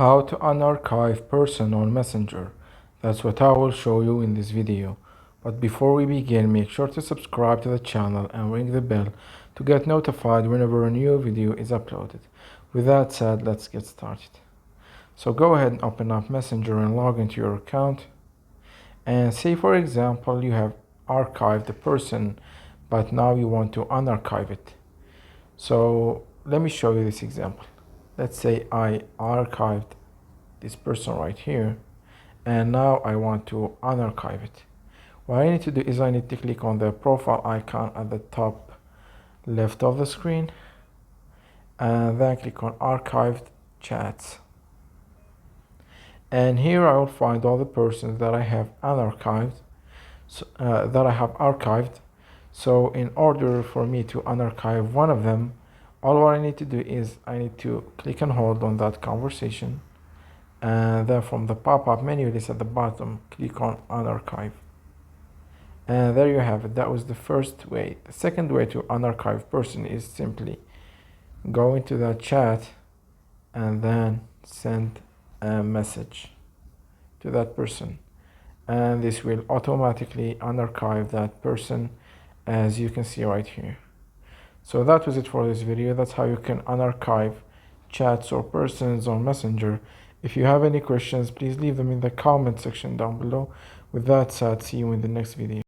How to unarchive person on Messenger. That's what I will show you in this video. But before we begin, make sure to subscribe to the channel and ring the bell to get notified whenever a new video is uploaded. With that said, let's get started. So go ahead and open up Messenger and log into your account. And say for example you have archived the person, but now you want to unarchive it. So let me show you this example. Let's say I archived this person right here, and now I want to unarchive it. What I need to do is I need to click on the profile icon at the top left of the screen, and then click on archived chats. And here I will find all the persons that I have unarchived, So in order for me to unarchive one of them, all what I need to do is I need to click and hold on that conversation, and then from the pop-up menu list at the bottom, click on unarchive. And there you have it. That was the first way. The second way to unarchive person is simply go into that chat and then send a message to that person, and this will automatically unarchive that person, as you can see right here. So that was it for this video. That's how you can unarchive chats or persons on Messenger. If you have any questions, please leave them in the comment section down below. With that said, see you in the next video.